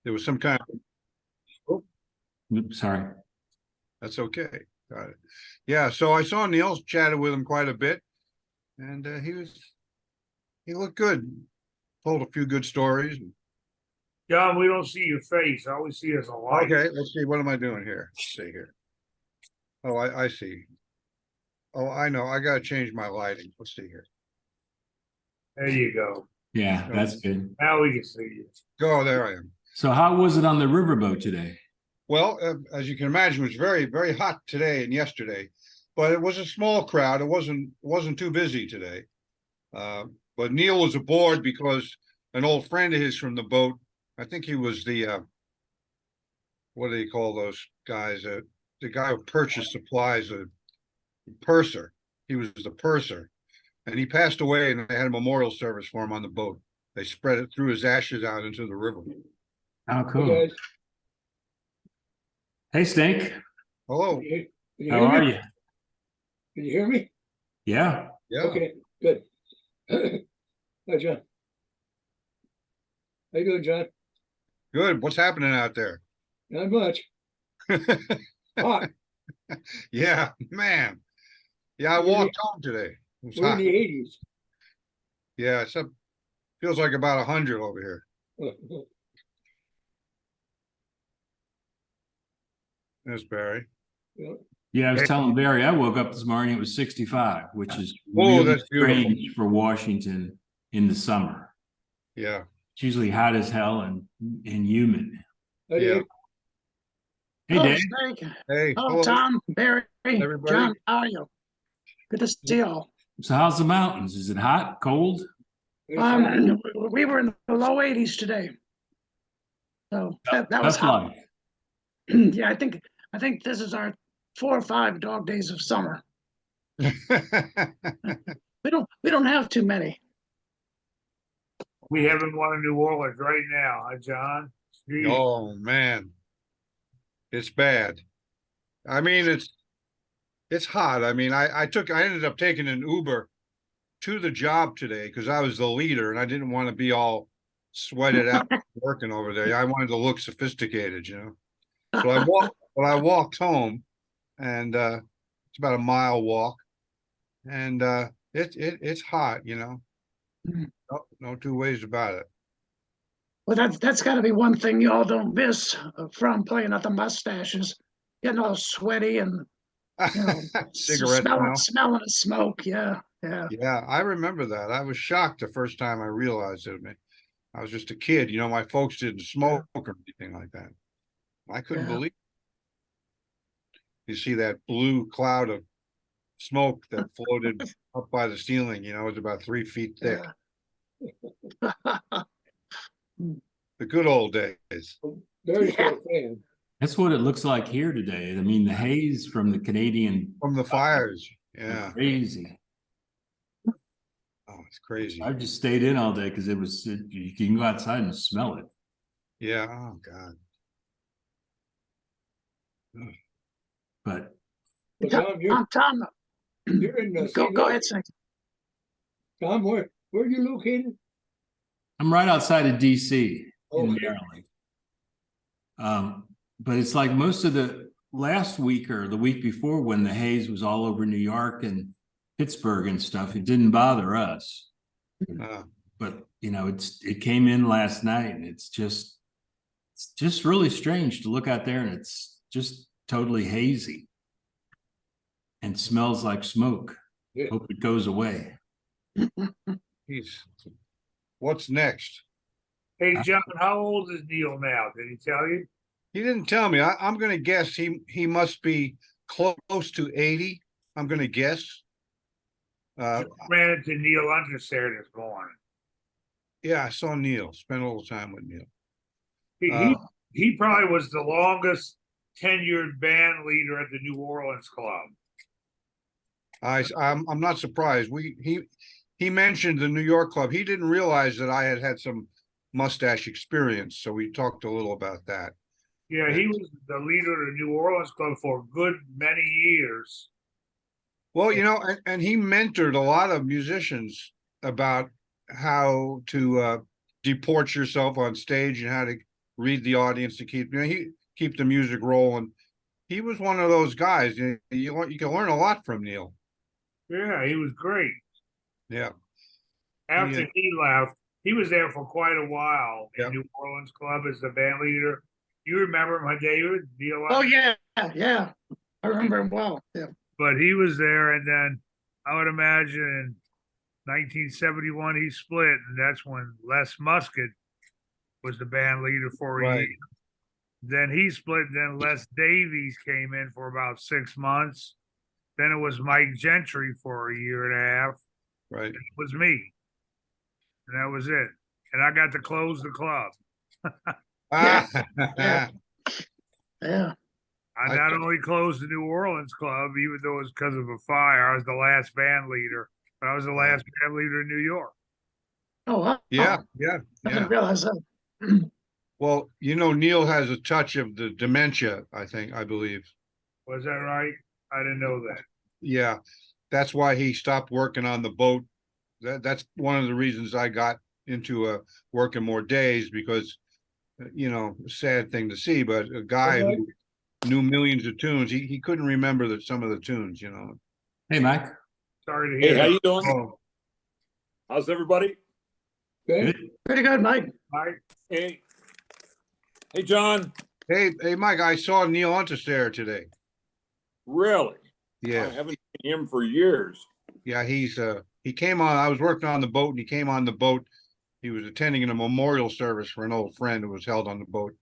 There was some kind of, oh, Oops, sorry. that's okay. Got it. Yeah, so I saw Neil, chatted with him quite a bit, and he looked good. Told a few good stories. John, we don't see your face. All we see is a light. Okay, let's see. What am I doing here? Let's see here. Oh, I see. Oh, I know. I gotta change my lighting. Let's see here. There you go. Yeah, that's good. Now we can see you. Go, there I am. So how was it on the riverboat today? Well, as you can imagine, it was very, very hot today and yesterday, but it was a small crowd. It wasn't too busy today. But Neil was aboard because an old friend of his from the boat, I think he was the what do you call those guys? The guy who purchased supplies, a purser. He was the purser, and he passed away, and they had a memorial service for him on the boat. They spread it, threw his ashes out into the river. Oh, cool. Hey guys, Hey, Stink. Hello. can you How hear are me? you? Can you hear me? Yeah. Yeah. Okay, good. Hi, John. How you doing, John? Good. What's happening out there? Not much. Hot. Yeah, man. Yeah, I walked home today. It was We're in hot. the 80s. Yeah, it's feels like about 100 over here. There's Barry. Yeah. Yeah, I was telling Barry, I woke up this morning, it was 65, which is Oh, really that's beautiful. strange for Washington in the summer. Yeah. It's usually hot as hell and humid. Hi, Yeah. Dave. Hey, Hello, Dave. Snake. Hey, Hello, hello. Tom, Barry, Everybody. John, how are you? Good to see you all. So how's the mountains? Is it hot, cold? We were in the low 80s today. So that was That's hot. like, Yeah, I think this is our 4 or 5 dog days of summer. We don't have too many. We having one in New Orleans right now, huh, John? Gee. Oh man. It's bad. I mean, it's hot. I mean, I ended up taking an Uber to the job today because I was the leader and I didn't want to be all sweated out working over there. I wanted to look sophisticated, you know. So I walked home, and it's about a mile walk, and it's hot, you know. No two ways about it. Well, that's got to be one thing you all don't miss from playing at the Mustaches, getting all sweaty and you know, Cigarette smell. smelling of smoke. Yeah. Yeah, I remember that. I was shocked the first time I realized it. I was just a kid, you know. My folks didn't smoke or anything like that. I couldn't Yeah. believe. You see that blue cloud of smoke that floated up by the ceiling. You know, it was about 3 feet thick. Yeah. The good old days. Barry's got a fan. that's what it looks like here today. I mean, the haze from the Canadian From the fires. are Yeah. crazy. Oh, it's crazy. I just stayed in all day because you can go outside and smell it. Yeah. Oh God. But Well, Tom, Tom, you're in go St. ahead, Louis. Snake. Tom, where are you located? I'm right outside of DC in Okay. Maryland. But it's like most of the last week or the week before when the haze was all over New York and Pittsburgh and stuff, it didn't bother us. But you know, it came in last night and it's just really strange to look out there and it's just totally hazy and smells like smoke. Yeah. Hope it goes away. Geez. What's next? Hey, John, how old is Neil now? Did he tell you? He didn't tell me. I'm going to guess he must be close to 80. I'm going to guess. Ran into Neil Undersair this morning. Yeah, I saw Neil. Spent a little time with Neil. He probably was the longest tenured band leader at the New Orleans club. I'm not surprised. He mentioned the New York club. He didn't realize that I had some mustache experience, so we talked a little about that. Yeah, he was the leader of the New Orleans club for a good many years. Well, you know, and he mentored a lot of musicians about how to deport yourself on stage and how to read the audience to keep, keep the music rolling. He was one of those guys, you can learn a lot from Neil. Yeah, he was great. Yeah, After he left, he was there for quite a while in Yep. New Orleans Club as the band leader. You remember him, David? Oh, yeah, yeah. I remember him well. Yeah. But he was there, and then I would imagine in 1971 he split, and that's when Les Muscat was the band leader for a Right. year. Then he split, then Les Davies came in for about 6 months. Then it was Mike Gentry for a year and a half. right. It was me. And that was it. And I got to close the club. Yeah. Yeah. Yeah. I I not thought- only closed the New Orleans club, even though it was because of a fire, I was the last band leader, but I was the last band leader in New York. Oh, wow. Yeah, I yeah. didn't realize that. Well, Neil has a touch of the dementia, I believe. Was that right? I didn't know that. Yeah, that's why he stopped working on the boat. That's one of the reasons I got into working more days because, sad thing to see, but a guy who knew millions of tunes, he couldn't remember some of the tunes. Hey, Mike. Sorry to Hey, hear how that. you doing? Oh, How's everybody? Okay, Good. Pretty good, Mike. Mike. Hey, hey, John. hey, Mike, I saw Neil Untersteiner today. Really? I Yeah, haven't seen him for years. yeah, he came on. I was working on the boat, and he came on the boat. He was attending a memorial service for an old friend who was held on the boat.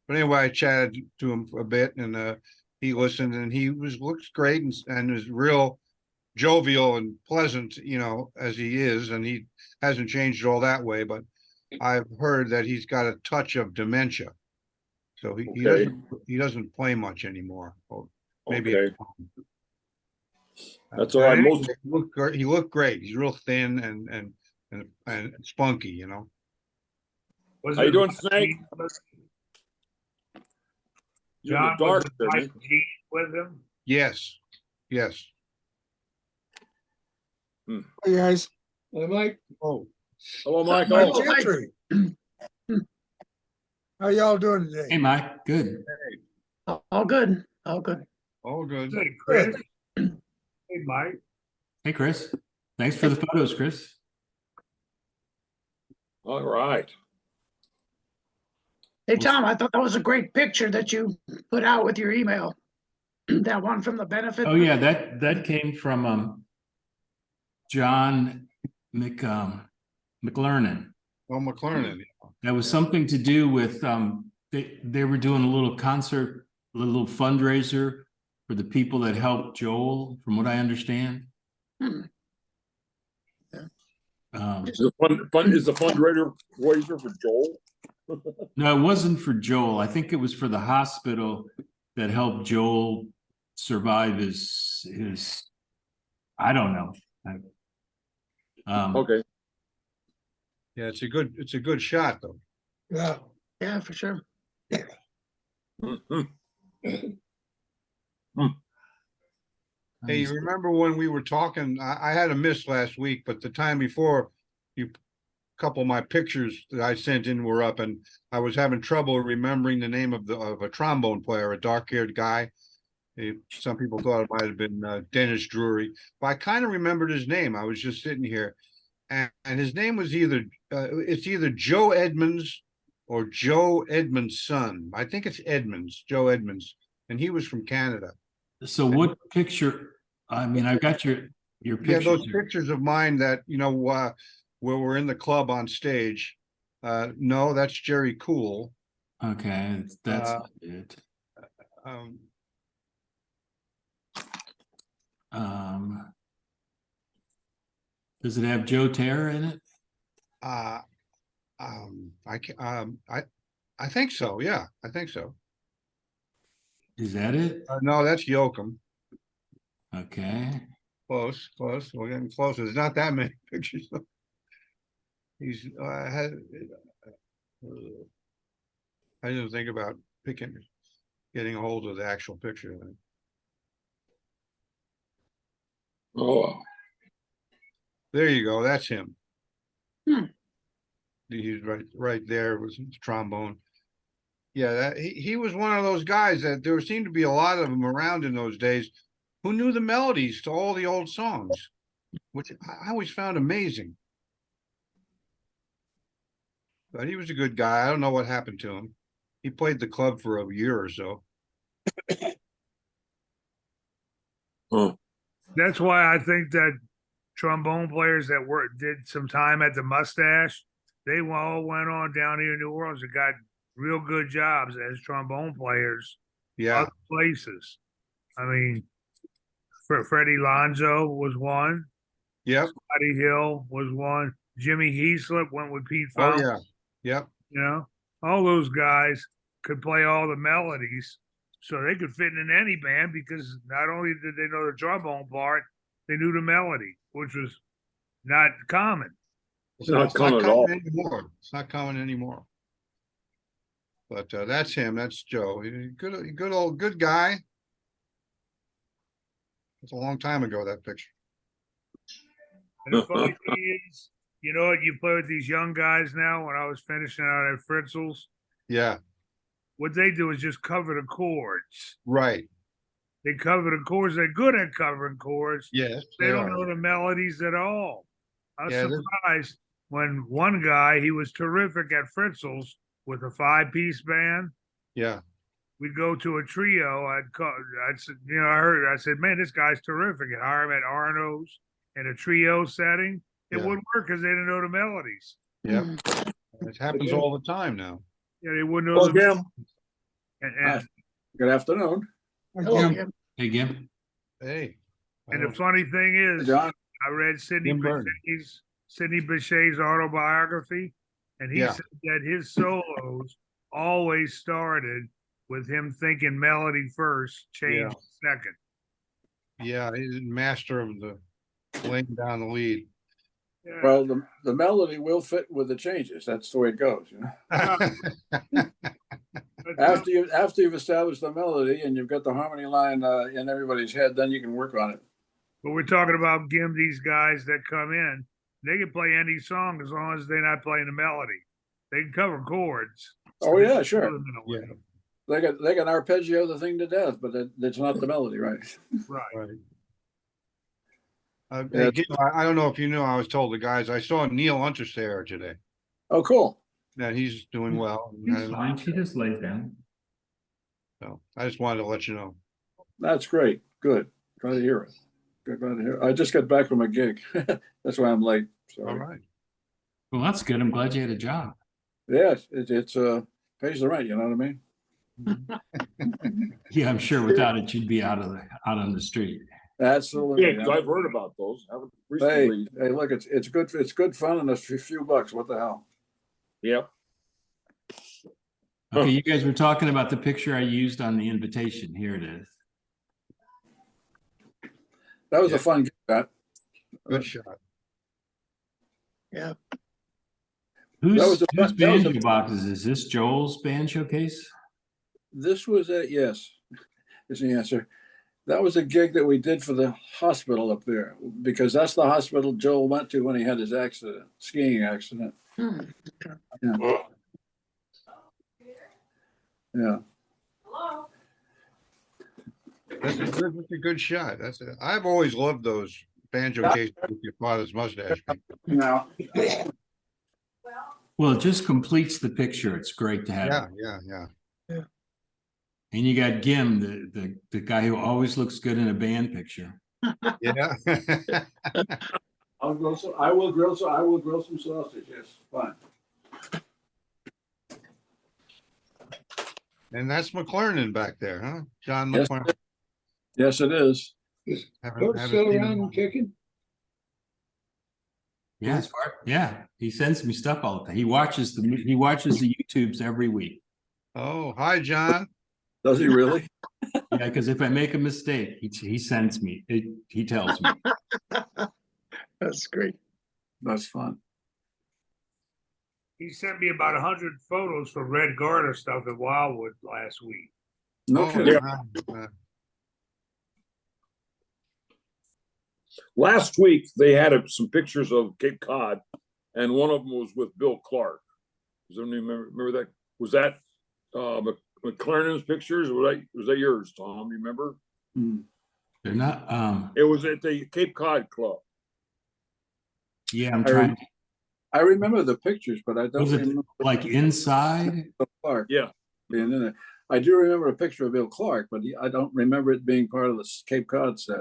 But anyway, I chatted to him for a bit, and he listened, and looks great and is real jovial and pleasant, as he is, and he hasn't changed all that way. But I've heard that he's got a touch of dementia, so he Okay. doesn't play much anymore. Or maybe Okay. That's all right. anyway, Most he looked great. He's real thin and spunky, Was How you it doing, Mike Snake? Jean with- you're in the John, dark, was it didn't Mike you? Jean with him? Yes, yes. Hey guys, I might, Oh, Hello, Mike. Mike Oh, Mike. Gentry. How y'all doing today? Hey, Mike. Good. All good. All good. all good. Hey, Chris. Hey, Mike. Hey, Chris. Thanks for the photos, Chris. all right. Hey, Tom, I thought that was a great picture that you put out with your email. That one from the benefit. Oh, yeah, that came from John McLernan. Oh, McLernan. That was something to do with they were doing a little concert, a little fundraiser for the people that helped Joel, from what I understand. Hmm. Is the fundraiser for Joel? No, it wasn't for Joel. I think it was for the hospital that helped Joel survive his I don't know. Okay. Yeah, it's a good shot though. Yeah, Yeah, for sure. Mhm. Hey, you remember when we were talking, I had a miss last week, but the time before, a couple of my pictures that I sent in were up, and I was having trouble remembering the name of a trombone player, a dark-haired guy. Some people thought it might have been Dennis Drury, but I kind of remembered his name. I was just sitting here, and his name was it's either Joe Edmonds or Joe Edmonds' son. I think it's Edmonds, Joe Edmonds, and he was from Canada. So what picture? I mean, I've got your Yeah, pictures. those here. pictures of mine that, where we're in the club on stage. No, that's Jerry Cool. Okay, that's Uh, not it. Um, Does it have Joe Terra in it? I think so. Yeah, I think so. Is that it? No, that's Yoakum. Okay. Close. We're getting closer. There's not that many pictures. He's, I didn't think about getting a hold of the actual picture. Oh, There you go. That's him. Hmm. He's right there with his trombone. Yeah, he was one of those guys that there seemed to be a lot of them around in those days who knew the melodies to all the old songs, which I always found amazing. But he was a good guy. I don't know what happened to him. He played the club for a year or so. Huh. That's why I think that trombone players that did some time at the Mustache, they all went on down here in New Orleans and got real good jobs as trombone players Yeah, other places. I mean, Freddie Lonzo was one. yep. Scotty Hill was one. Jimmy Heaslip went with Pete Oh, Fountain. yeah. Yep. You know, all those guys could play all the melodies, so they could fit in any band because not only did they know the trombone part, they knew the melody, which was not common. It's not common at all. Anymore. It's not common anymore. But that's him. That's Joe. Good guy. It's a long time ago, that picture. And the funny thing is, you know what? You play with these young guys now. When I was finishing out at Fritzl's, Yeah, what they do is just cover the chords. right. They cover the chords. They're good at covering chords. Yes, They they don't are. know the melodies at all. I was Yeah, surprised when one guy, he was terrific at Fritzl's with a 5-piece band. Yeah, We'd go to a trio. I'd said, you know, I said, man, this guy's terrific. And hire him at Arno's in a trio setting. It Yeah. wouldn't work because they didn't know the melodies. yeah. Mm. It happens all the time now. Yeah, they wouldn't know Well, the Jim, and good afternoon. Hello, Jim. Jim. Hey, Gim. Hey. I and the don't- funny thing is, John, I read Jim Burton. Sidney Bechet's autobiography, and he Yeah. said that his solos always started with him thinking melody first, change second. Yeah, he's a master of the laying down the lead. Yeah. well, the melody will fit with the changes. That's the way it goes, you know. But, After you've established the melody and you've got the harmony line in everybody's head, then you can work on it. but we're talking about these guys that come in. They can play any song as long as they're not playing the melody. They can cover chords. Oh yeah, They sure. can do them in a way. They can arpeggio the thing to death, but it's not the melody, right? Right. Right. Yeah. Hey, Gil, I don't know if you knew, I was told the guys, I saw Neil Untersteiner today, Oh, cool. that he's doing well. She's fine. She just lays down. So I just wanted to let you know. That's great. Good. Glad to hear it. Good. Glad to hear. I just got back from a gig. That's why I'm late. All Sorry. right. Well, that's good. I'm glad you had a job. Yes, it's pays the rent. You know what I mean? Yeah, I'm sure without it, you'd be out on the street. Absolutely. Yeah, I've heard about those. Haven't Hey, recently. hey, look, it's good. It's good fun and a few bucks. What the hell? Yep. Okay, you guys were talking about the picture I used on the invitation. Here it is. That was Yeah. a fun gig. That Good shot. Yeah. Whose was a- whose that was a- banjo boxes? Is this Joel's band showcase? this was a yes. Is the answer. That was a gig that we did for the hospital up there because that's the hospital Joel went to when he had his accident, skiing accident. Hmm. Yeah. That's a good shot. I've always loved those banjo cases with your father's mustache. Now, Well, it just completes the picture. It's great to have. Yeah, it. yeah. And you got Gim, the guy who always looks good in a band picture. Yeah. I will grill some sausage. Yes, fine. And that's McClernand back there, huh? John Yes. McClernand. Yes, it is. Haven't Still seen him. around and kicking? Yeah, yeah. He sends me stuff all the time. He watches the YouTubes every week. Oh, hi, John. Does he really? Yeah, because if I make a mistake, he sends me. He tells me. That's great. That's fun. He sent me about 100 photos for Red Garter stuff at Wildwood last week. No Oh, kidding. Last week, they had some pictures of Cape Cod, and one of them was with Bill Clark. Does anyone remember that? Was that McLaren's pictures. Was that yours, Tom? You remember? Hmm. They're not, It was at the Cape Cod Club. yeah, I'm trying, I remember the pictures, but I don't was it remember like inside? Bill Clark Yeah. being in it. I do remember a picture of Bill Clark, but I don't remember it being part of the Cape Cod set.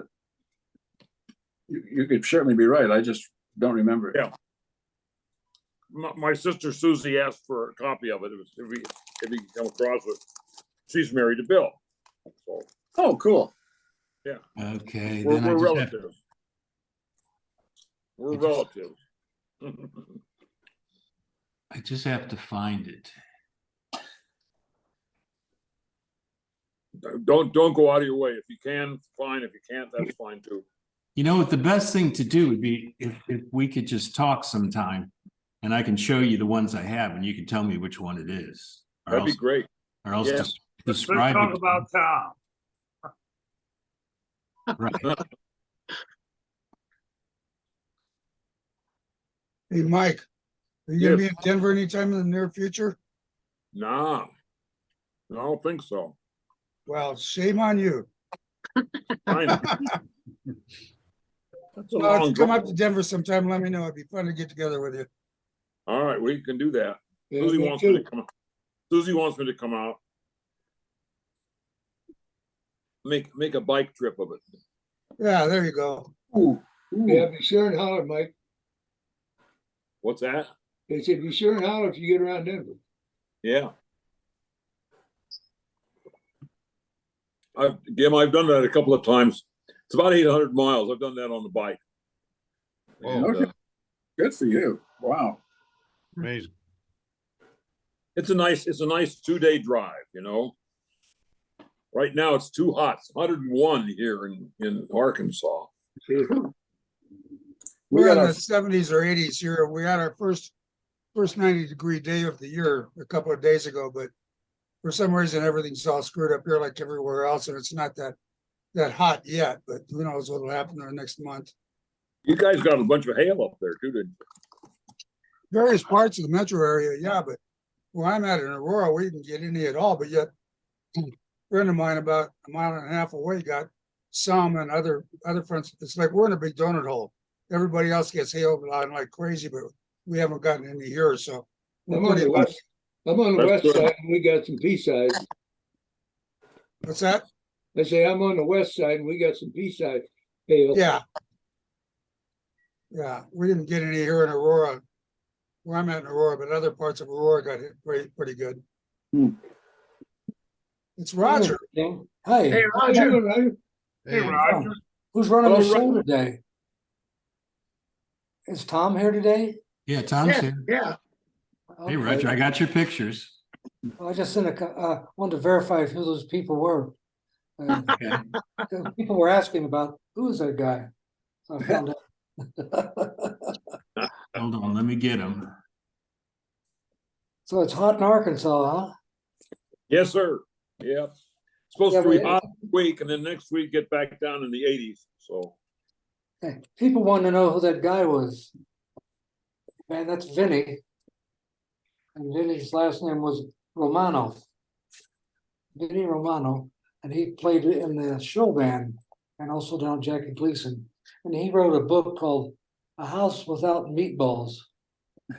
You could certainly be right. I just don't remember it. Yeah. My sister Susie asked for a copy of it. It was if you can come across it. She's married to Bill. So Oh, cool. Okay, we're then I just have, relatives. We're relatives. I just have to find it. Don't go out of your way. If you can, fine. If you can't, that's fine too. You know what, the best thing to do would be if we could just talk sometime and I can show you the ones I have and you can tell me which one it is. Or That'd be else, great. or else Yeah. Let's describe talk it. about Tom. Right. Hey, Mike, are you gonna be in Denver anytime in the near future? Nah, I don't think so. Well, shame on you. Fine. That's a Well, if long you come drive. up to Denver sometime, let me know. It'd be fun to get together with you. All right, we can do that. Yeah, Susie me wants me to too. come. Susie wants me to come out. Make a bike trip of it. Yeah, there you go. Ooh, Yeah, be sure and holler, Mike. What's that? They said, be sure and holler if you get around Denver. Yeah. I've done that a couple of times. It's about 800 miles. I've done that on the bike. Oh, And, okay. Good for you. Wow. amazing. it's a nice 2-day drive, you know. Right now it's too hot. It's 101 here in Arkansas. We We're got in our, the 70s or 80s here. We had our first 90-degree day of the year a couple of days ago, but for some reason everything's all screwed up here like everywhere else, and it's not that hot yet. But who knows what'll happen in the next month. You guys got a bunch of hail up there too, didn't you? Various parts of the metro area, yeah, but where I'm at in Aurora, we didn't get any at all. But yet, a friend of mine about a mile and a half away got some, and other friends. It's like we're in a big donut hole. Everybody else gets hailed on like crazy, but we haven't gotten any here. So we're I'm on pretty the lucky. west, I'm on the That's west good. side and we got some B-sides. What's that? I say I'm on the west side and we got some B-side hail. Yeah. Yeah, we didn't get any here in Aurora. Where I'm at in Aurora, but other parts of Aurora got hit pretty good. Hmm. It's Roger. Hey, Hey, How you Roger. doing, Roger? Hey, Roger. who's running the Hello, show today? Is Tom here today? Yeah, Tom's Yeah, here. yeah. Hey, Okay. Roger, I got your pictures. I just sent wanted to verify who those people were. Okay. People were asking about who is that guy. So I found out. Hold on, let me get them. So it's hot in Arkansas, huh? Yes, sir. Yeah. Supposed Yeah, to be but- hot this week and then next week get back down in the 80s. So Hey, people want to know who that guy was. Man, that's Vinny. And Vinny's last name was Romano. Vinny Romano. And he played in the show band and also down Jackie Gleason. And he wrote a book called A House Without Meatballs.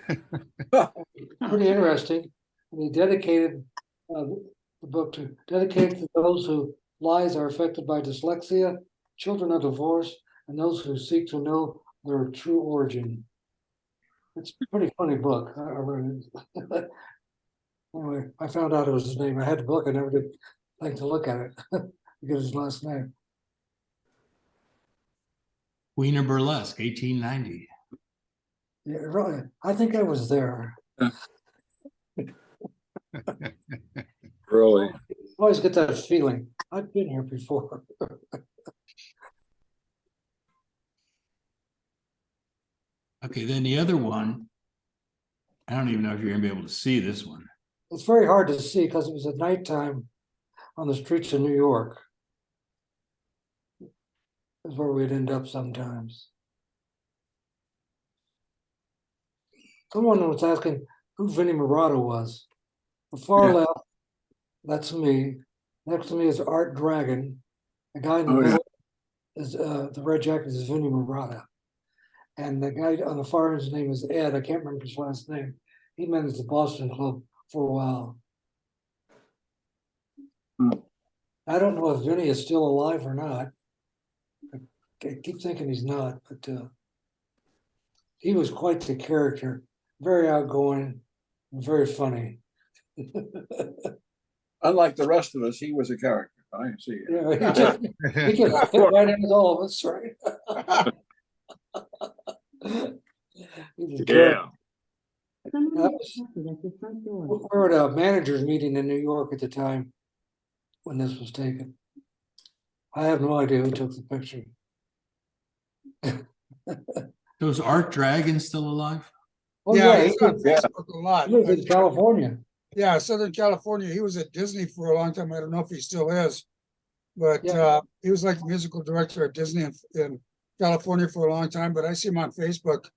Pretty interesting. And he dedicated the book to those whose lives are affected by dyslexia, children of divorce, and those who seek to know their true origin. It's a pretty funny book. I read it. Anyway, I found out it was his name. I had the book. I never did like to look at it because his last name. Wiener Burlesque, 1890. Yeah, really. I think I was there. really, I always get that feeling. I've been here before. Okay, then the other one, I don't even know if you're gonna be able to see this one. It's very hard to see because it was at nighttime on the streets of New York. Is where we'd end up sometimes. Someone was asking who Vinnie Murata was. The far left That's me. Next to me is Art Dragon. The guy in the Oh, yeah. middle is the red jacket is Vinny Murata. And the guy on the far end, his name is Ed. I can't remember his last name. He managed the Boston Club for a while. Hmm. I don't know if Vinny is still alive or not. I keep thinking he's not, but he was quite the character. Very outgoing, and very funny. Unlike the rest of us, he was a character. I see. Yeah, he can fit right in with all of us, right? He's a character. Yeah. We were at a managers meeting in New York at the time when this was taken. I have no idea who took the picture. So is Art Dragon still alive? Oh, Yeah, yeah, he's on yeah. Facebook a lot. he lives in California. Yeah, Southern California. He was at Disney for a long time. I don't know if he still is. But Yeah. he was like the musical director at Disney in California for a long time, but I see him on Facebook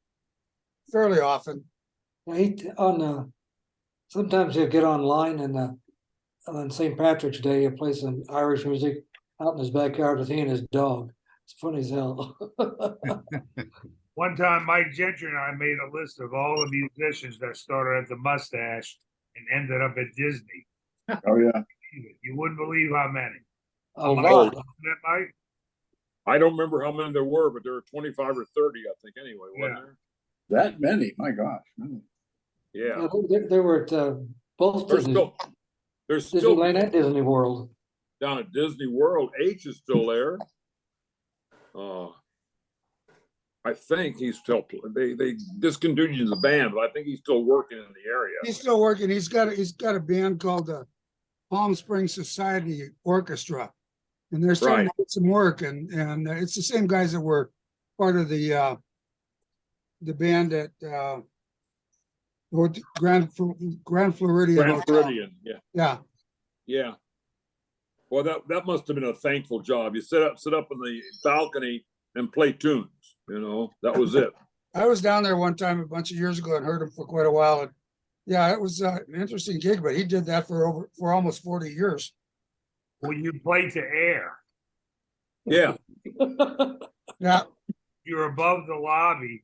fairly often. Yeah, sometimes he'll get online and on St. Patrick's Day, he'll play some Irish music out in his backyard with he and his dog. It's funny as hell. One time, Mike Gentry and I made a list of all the musicians that started at the Mustache and ended up at Disney. Oh, yeah. You wouldn't believe how many. A Mike, lot. wasn't it, Mike? I don't remember how many there were, but there were 25 or 30, I think, anyway, wasn't That many, my gosh. there? Yeah. Yeah, they were at both There's still Disneyland and Disney World. down at Disney World. H is still there. I think he's still, they discontinued the band, but I think he's still working in the area. He's still working. He's got a band called the Palm Springs Society Orchestra. And they're starting to get some work and it's the same guys that were part of the band at Grand Floridian. Grand Hotel. Floridian, yeah. Yeah. Yeah. Well, that must have been a thankful job. You sit up in the balcony and play tunes, that was it. I was down there one time a bunch of years ago and heard him for quite a while. And yeah, it was an interesting gig, but he did that for almost 40 years. Well, you play to air. Yeah. Yeah. You're above the lobby.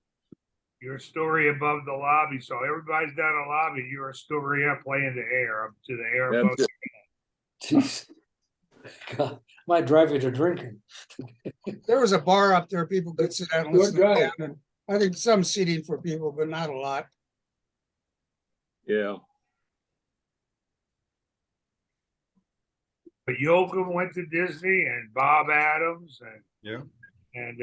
You're a story above the lobby. So everybody's down the lobby. You're a story up playing the air, up to the air above. That's it. Jeez. God, might drive you to drinking. There was a bar up there people could sit down and Good listen to guy. band, and I think some seating for people, but not a lot. Yeah. But Yoakum went to Disney and Bob Adams and Yeah. and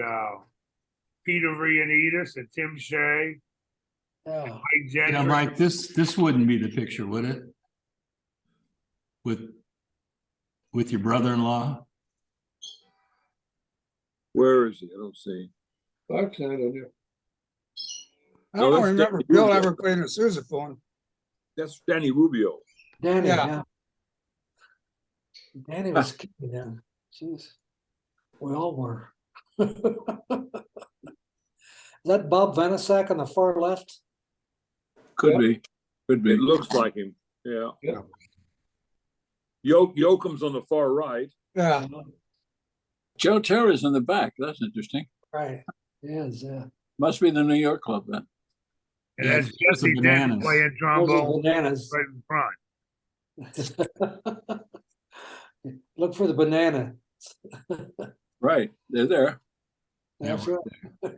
Peter Rianitas and Tim Shea, Yeah. Mike Yeah, Gentry. Mike, this wouldn't be the picture, would it? With your brother-in-law? Where is he? I don't see. Fox not on there. I No, don't that's remember Danny Bill Rubio. ever playing a sousaphone. That's Danny Rubio. Danny, Yeah. yeah. Danny was kidding then. Jeez. We all were. Is that Bob Vanasak on the far left? Could Yeah. be. Could be. It looks like him. Yeah. Yeah. Yoakum's on the far right. Yeah. Joe Terra's in the back. That's interesting. Right. Yes, yeah. Must be the New York club then. And Yeah, that's those are Jesse Denton bananas. playing Those trombone are bananas. right in front. Look for the banana. Right. They're there. That's Yeah. right.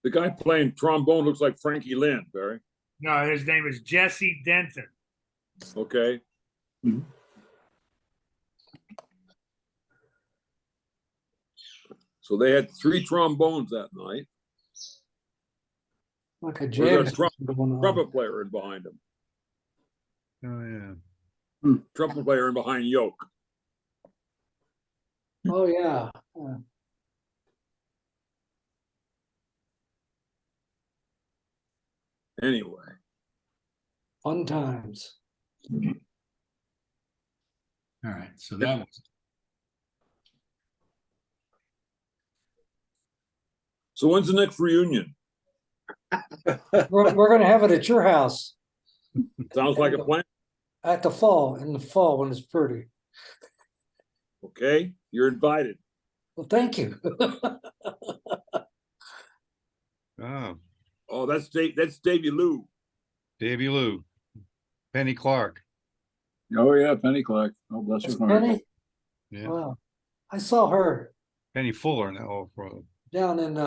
The guy playing trombone looks like Frankie Lynn, Barry. No, his name is Jesse Denton. Okay. Mhm. So they had 3 trombones that night. Like a There's jam. a session going on. trumpet player in behind him. Oh, yeah. Trumpet player in behind Yoke. Oh, yeah. Anyway. Fun times. All right, so that was, So when's the next reunion? We're gonna have it at your house. Sounds like a plan. At the fall, in the fall when it's pretty. Okay, you're invited. Well, thank you. Oh, Oh, that's Davy Lou. Davy Lou, Penny Clark. Oh, yeah, Penny Clark. Oh, bless her It's heart. Penny? Yeah, Wow. I saw her Penny Fuller now. Oh, down in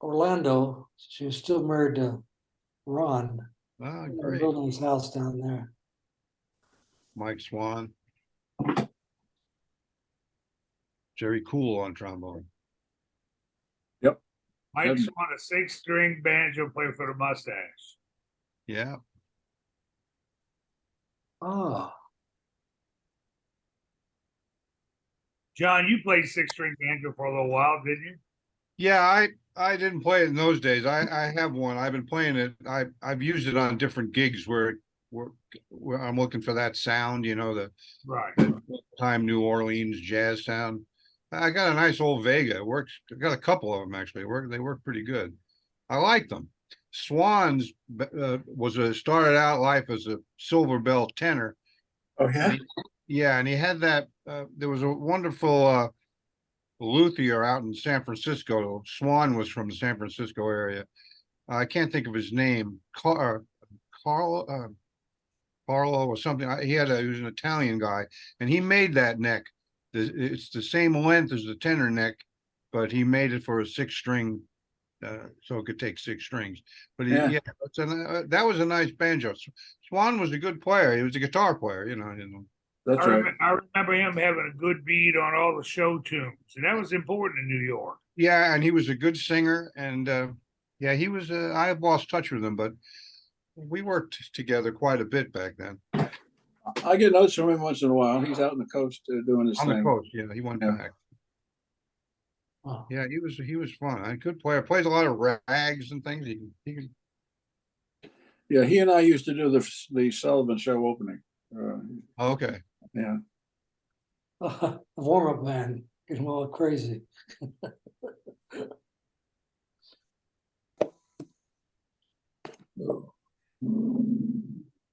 Orlando. She was still married to Ron. ah, They're great. building his house down there. Mike Swan. Jerry Cool on trombone. Mike's on a 6-string banjo player for the Mustache. Yeah, Oh, John, you played 6-string banjo for a little while, didn't you? yeah. I didn't play it in those days. I have one. I've been playing it. I've used it on different gigs where I'm looking for that sound. You know, the Right. time New Orleans jazz sound. I got a nice old Vega. It works. I got a couple of them actually. They work pretty good. I like them. Swans started out life as a silver bell tenor. Oh, yeah? Yeah, and he had that. There was a wonderful luthier out in San Francisco. Swan was from the San Francisco area. I can't think of his name. Carlo or something. He was an Italian guy, and he made that neck. It's the same length as the tenor neck, but he made it for a 6-string, so it could take 6 strings. But Yeah. that was a nice banjo. Swan was a good player. He was a guitar player, you know. That's I right. remember him having a good beat on all the show tunes, and that was important in New York. Yeah, and he was a good singer, and yeah, he was. I have lost touch with him, but we worked together quite a bit back then. I get notes from him once in a while. He's out on the coast doing his On thing. the coast, yeah, he went Yeah. back. oh. Yeah, he was fun. A good player. Plays a lot of rags and things. He can. Yeah, he and I used to do the Sullivan Show opening. Oh, okay. Yeah. The warm-up man getting all crazy.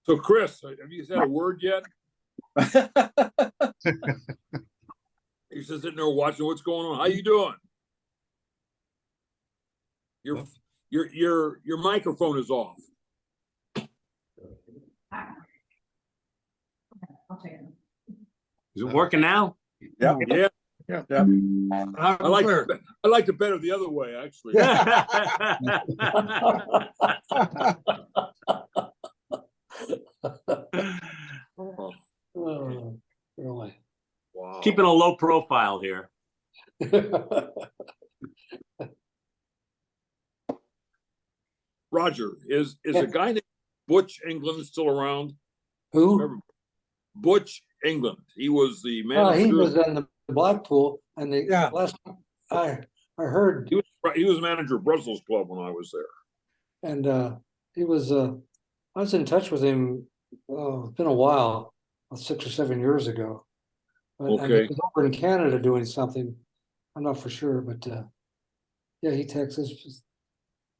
So Chris, have you said a word yet? He's just sitting there watching what's going on. How you doing? Your microphone is off. Is it working now? Yeah. Yeah, Yeah. I like it better the other way, actually. Oh, really? Wow. Keeping a low profile here. Roger, is a guy named Butch England still around? Who? Remember Butch England. He was the Oh, manager. he was in the Blackpool, and the Yeah. last I heard, He was manager of Brussels Club when I was there. and he was I was in touch with him. Oh, it's been a while, 6 or 7 years ago. And Okay. he was over in Canada doing something. I'm not for sure, but yeah, he texted us.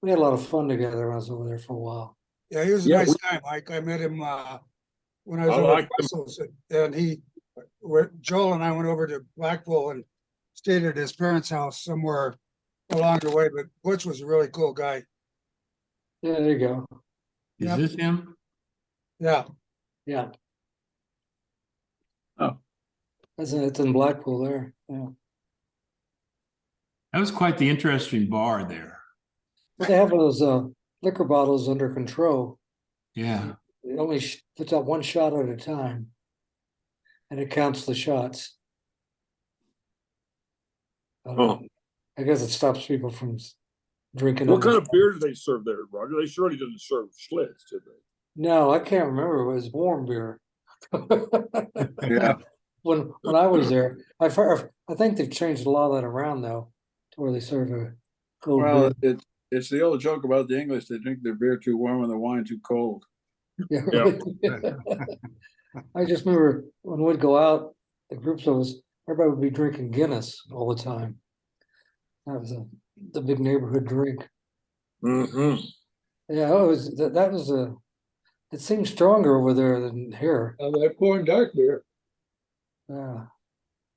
We had a lot of fun together when I was over there for a while. Yeah, he was a Yeah, nice guy, Mike. I met him when I was I over like at Brussels, and Joel and I went over to Blackpool and stayed at his parents' house somewhere along the way. But Butch was a really cool guy. Yeah, there you go. Is Yep. this him? Yeah, Yeah. Oh. It's in Blackpool there. Yeah. That was quite the interesting bar there. But they have those liquor bottles under control. Yeah. It only puts out one shot at a time, and it counts the shots. I guess it stops people from drinking. What kind of beer do they serve there, Roger? They surely didn't serve Schlitz, did they? No, I can't remember. It was warm beer. Yeah. When I was there, I think they've changed a lot of that around though, to where they serve a cold Well, beer. it's the old joke about the English. They drink their beer too warm and the wine too cold. Yeah, really. I just remember when we'd go out, the groups of us, everybody would be drinking Guinness all the time. That was the big neighborhood drink. Mm-hmm. Yeah, that was It seems stronger over there than here. That corn dark beer. Yeah.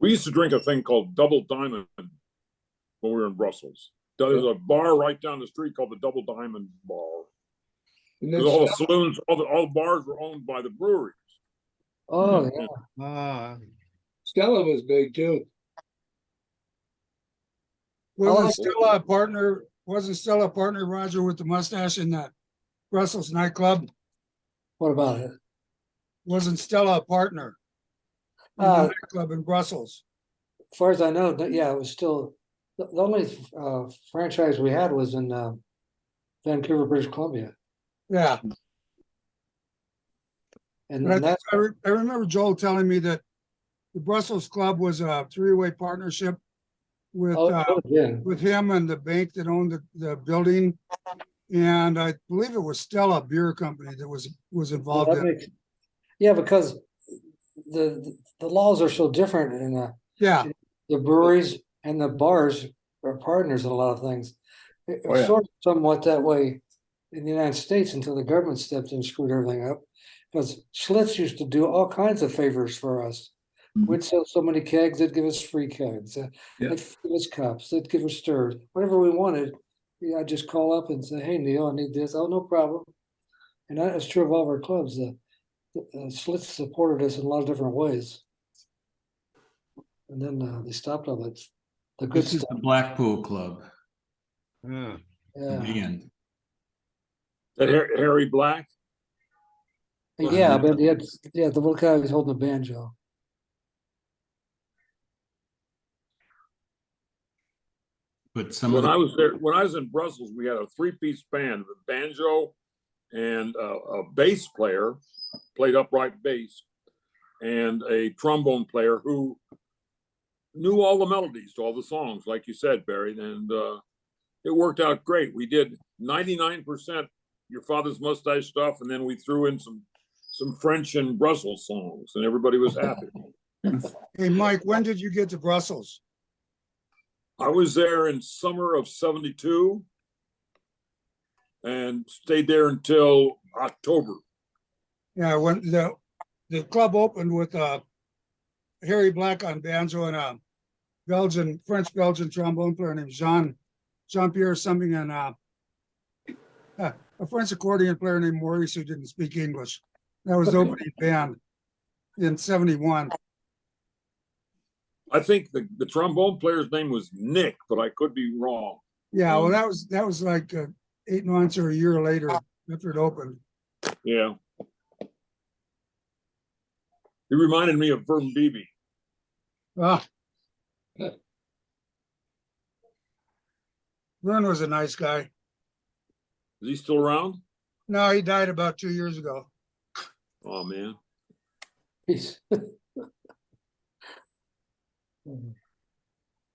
We used to drink a thing called Double Diamond when we were in Brussels. There's a bar right down the street called the Double Diamond Bar. And 'Cause then all the saloons, all the bars were owned by the breweries. Oh, yeah. Ah, Stella was big too. Wasn't like- Stella a partner, wasn't Stella a partner, Roger, with the mustache in that Brussels nightclub? What about it? Wasn't Stella a partner? In the Uh, nightclub in Brussels? As far as I know, yeah, it was still, the only franchise we had was in Vancouver, British Columbia. Yeah, And but that's, I remember Joel telling me that the Brussels Club was a three-way partnership with, yeah. with him and the bank that owned the building. And I believe it was Stella Beer Company that was involved in it. Yeah, because the laws are so different in Yeah, the breweries and the bars are partners in a lot of things. It Oh, was yeah. sort of somewhat that way in the United States until the government stepped in and screwed everything up. Because Schlitz used to do all kinds of favors for us. Mhm. We'd sell so many kegs, they'd give us free kegs. Yeah. They'd give us cups, they'd give us stirs, whatever we wanted. Yeah, I'd just call up and say, "Hey, Neil, I need this." "Oh, no problem." And that is true of all of our clubs. Schlitz supported us in a lot of different ways. And then they stopped all that, the good This is stuff. the Blackpool Club, yeah. the Yeah, band. That Harry Black? yeah, but he had, yeah, the little guy was holding a banjo. But some of When I the, was there, when I was in Brussels, we had a three-piece band, a banjo and a bass player, played upright bass, and a trombone player who knew all the melodies to all the songs, like you said, Barry, and it worked out great. We did 99% Your Father's Mustache stuff, and then we threw in some French and Brussels songs, and everybody was happy. hey, Mike, when did you get to Brussels? I was there in summer of '72 and stayed there until October. Yeah, when the club opened with Harry Black on banjo and a French-Belgian trombone player named Jean-Pierre something, and a French accordion player named Maurice who didn't speak English. That was the opening band in '71. I think the trombone player's name was Nick, but I could be wrong. Yeah, well, that was like 8 months or a year later after it opened. Yeah. He reminded me of Vern Beebe. Ah. Vern was a nice guy. Is he still around? No, he died about 2 years ago. Oh, man. Peace.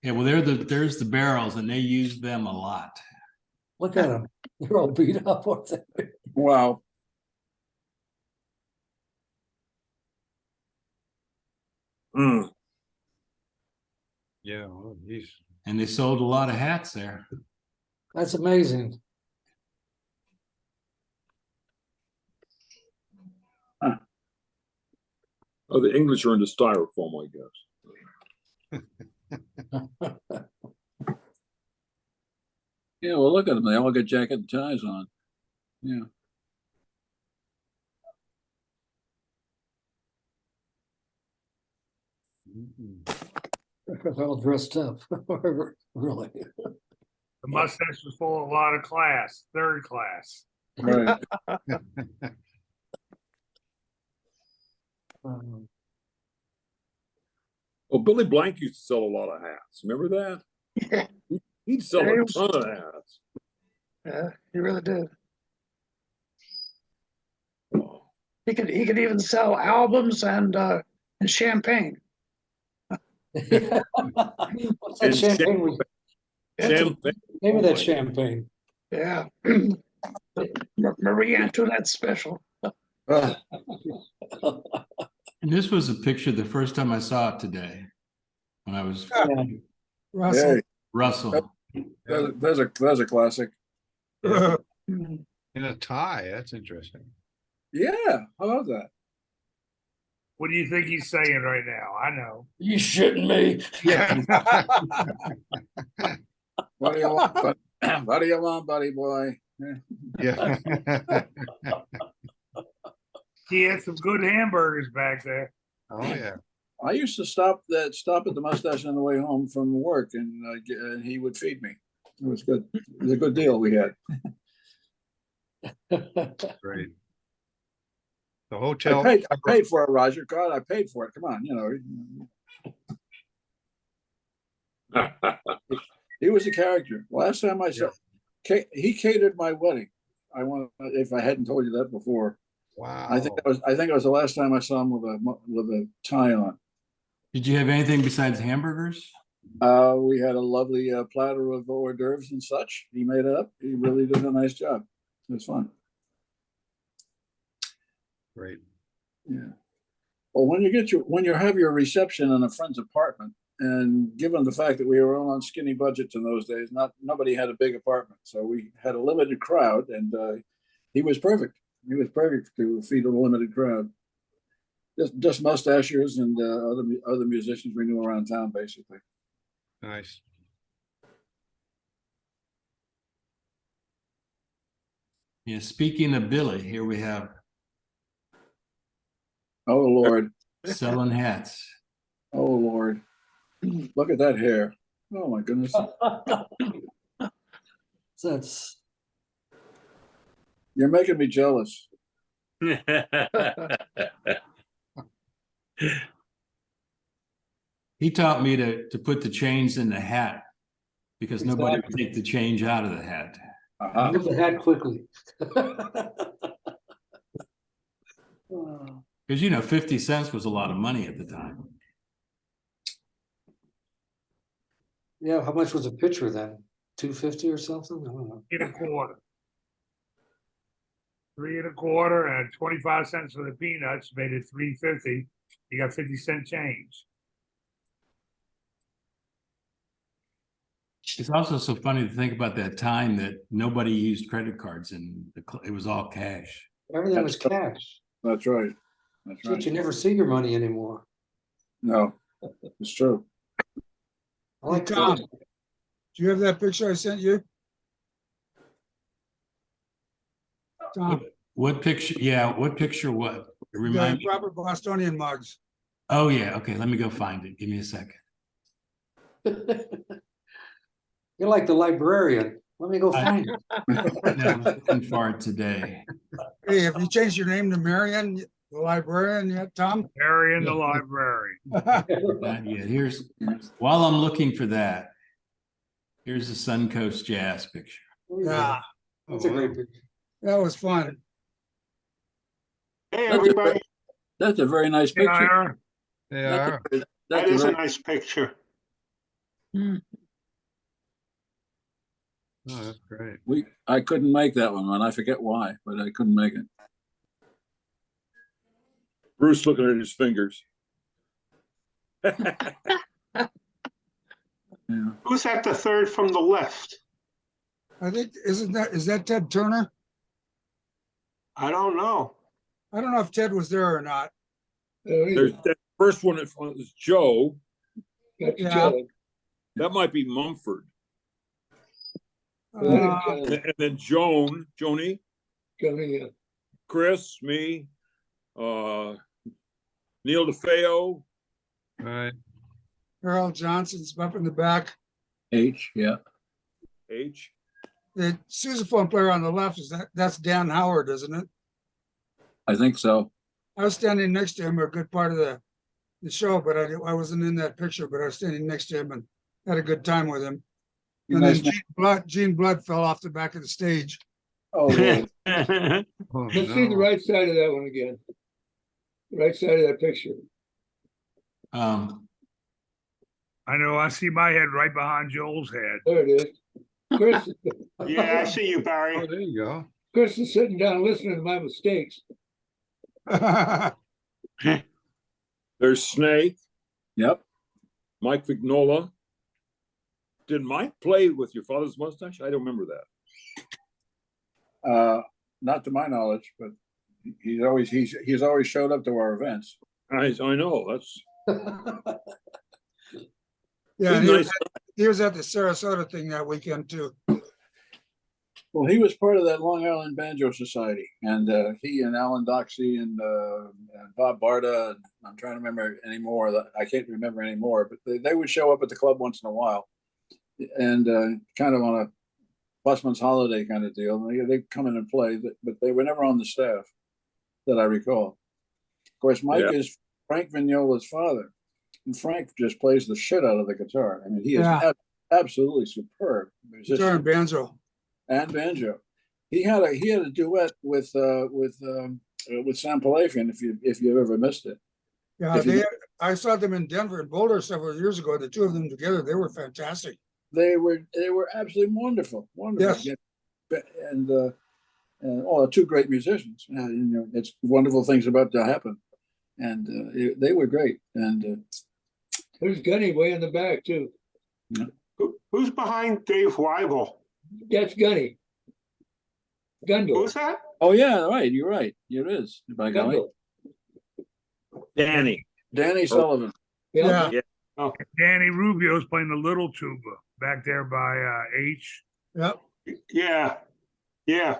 yeah, well, there's the barrels and they use them a lot. Look at them. They're all beat up, aren't they? Wow. Mm. Yeah, well, he's And they sold a lot of hats there. That's amazing. Oh, the English are into styrofoam, I guess. Yeah, well, look at them. They all got jacket and ties on. Yeah. They're all dressed up. Really. The mustache was full of a lot of class, third class. Right. Well, Billy Blank used to sell a lot of hats. Remember that? He'd sell Yeah, he a was- ton of hats. Yeah, he really did. Oh. He could even sell albums and champagne. What's that And champagne? Champagne. Name of Oh, that my- champagne. Yeah. Marie Antoinette special. Ah, And this was a picture the first time I saw it today. When I was Yeah. Russell. hey, Russell. there's a classic. in a tie. That's interesting. Yeah, how about that? What do you think he's saying right now? I know. You shitting me? Yeah. What do you want, bud? What do you want, buddy boy? Yeah. He had some good hamburgers back there. Oh, yeah. I used to stop at the Mustache on the way home from work, and he would feed me. It was good. It was a good deal we had. Great. The I hotel. paid for it, Roger. God, I paid for it. Come on, he was a character. Last time I saw, he catered my wedding. If I hadn't told you that before. Wow. I think it was the last time I saw him with a tie on. Did you have anything besides hamburgers? We had a lovely platter of hors d'oeuvres and such. He made it up. He really did a nice job. It was fun. Great. Yeah. Well, when you have your reception in a friend's apartment, and given the fact that we were all on skinny budgets in those days, nobody had a big apartment, so we had a limited crowd, and he was perfect. He was perfect to feed a limited crowd. Just mustachers and other musicians we knew around town, basically. Nice. Yeah, speaking of Billy, here we have Oh Lord, selling hats. oh Lord, look at that hair. Oh my goodness, That's you're making me jealous. He taught me to put the change in the hat because nobody would take the change out of the hat. Uh-huh. Get the hat quickly. Because 50 cents was a lot of money at the time. Yeah, how much was a pitcher then? 250 or something? I don't know. 3 1/4 and 25 cents for the peanuts made it 3.50. You got 50-cent change. It's also so funny to think about that time that nobody used credit cards and it was all cash. Everything was cash. That's right. That's Shit, right. you never see your money anymore. No, it's true. I like Tom, that. do you have that picture I sent you? Tom, What picture? Yeah, what picture? What? Remind the me. proper Bostonian mugs. Oh yeah, okay. Let me go find it. Give me a second. You're like the librarian. Let me go find it. No, I'm looking for it today. Hey, have you changed your name to Marion, the librarian yet, Tom? Harry in the library. Not yet. While I'm looking for that, here's the Suncoast Jazz picture. Yeah, That's a great picture. that was fun. Hey, That's a everybody. That's a very nice Yeah, picture. Ira. They That's are. a- That that's a is a very- nice picture. Oh, that's great. I couldn't make that one, man. I forget why, but I couldn't make it. Bruce looking at his fingers. Yeah. Who's at the third from the left? I think, is that Ted Turner? I don't know. I don't know if Ted was there or not. There's that first one is Joe. That's Yeah. Joe. That might be Mumford. Uh, And then Joni, Coming in. Chris, me, Neil DeFeo. Right. Harold Johnson's up in the back. H, yeah. H. The sousaphone player on the left, that's Dan Howard, isn't it? I think so. I was standing next to him a good part of the show, but I wasn't in that picture, but I was standing next to him and had a good time with him. And Nice then Gene Blood fell off the back of the stage. Oh, Lord. Oh, Let's see the no. right side of that one again. Right side of that picture. I know. I see my head right behind Joel's head. There it is. Chris, Yeah, I see you, Oh, Barry. there you go. Chris is sitting down listening to my mistakes. There's Snake, Yep. Mike Vignola. Did Mike play with your father's mustache? I don't remember that. Not to my knowledge, but he's always showed up to our events. I know, that's, Yeah, and He's nice. he was at the Sarasota thing that weekend too. Well, he was part of that Long Island Banjo Society, and he and Alan Doxey and Bob Barda, and I'm trying to remember anymore. I can't remember anymore, but they would show up at the club once in a while, and kind of on a busman's holiday kind of deal. They'd come in and play, but they were never on the staff that I recall. Of course, Mike Yeah. is Frank Vignola's father, and Frank just plays the shit out of the guitar. I mean, he is Yeah. absolutely superb musician. Guitar and banjo. And banjo. He had a duet with Sam Palafian. If you ever missed it, Yeah, If you- I saw them in Denver and Boulder several years ago. The two of them together, they were fantastic. they were absolutely wonderful. Yes. Yeah. And two great musicians. It's wonderful things about to happen, and they were great. And There's Gunny way in the back too. Who's behind Dave Weibel? That's Gunny. Gundle. Who's that? oh yeah, right. You're right. It is. By golly, Gundle. Danny. Danny Sullivan. Yeah, Danny Rubio's playing the little tuba back there by H. yep. Yeah. Yeah.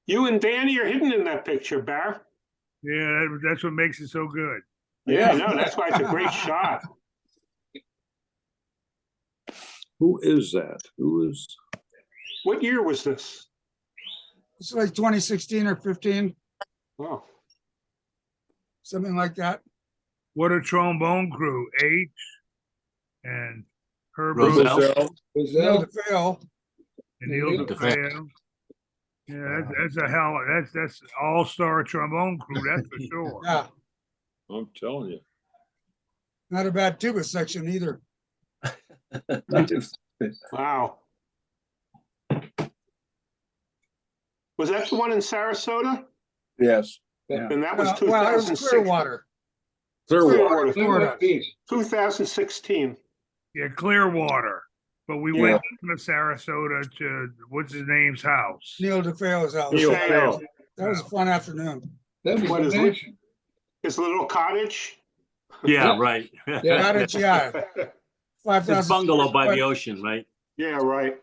You and Danny are hidden in that picture, Bar. Yeah, that's what makes it so good. Yeah, I know. That's why it's a great shot. who is that? Who is? What year was this? It's like 2016 or 15, Oh, something like that. What a trombone crew, H and Herb Roselle. Roselle Was Neil that? DeFeo. and Neil Neil DeFeo. Yeah, that's a hell. That's all-star trombone crew. That's for sure. Yeah, I'm telling you. not a bad tuba section either. wow. Was that the one in Sarasota? Yes. Yeah. And that was Well, it was 2006. Clearwater. Clearwater. Florida. 2016. Yeah, Clearwater. But we went to Sarasota to what's his name's house. Neil DeFeo's house. Neil Feo. That was a fun afternoon. That was What the is mansion. His little cottage. Yeah, right. Yeah. Cottage, yeah. His 5,000 bungalow by the square ocean, right? Yeah, right.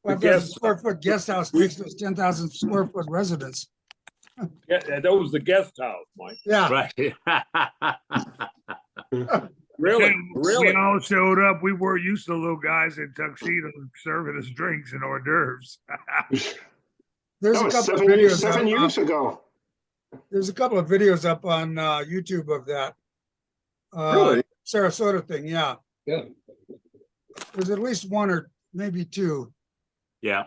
foot- 5,000 guest- square foot guest house next to his 10,000 square foot residence. Yeah, that was the guest house, Mike. Yeah, Right. Really, And really. We all showed up. We were used to little guys in tuxedos serving us drinks and hors d'oeuvres. there's That a was couple of 7 videos. seven years ago. There's a couple of videos up on YouTube of that. Really? Sarasota thing, yeah. Yeah. There's at least one or maybe two. Yeah.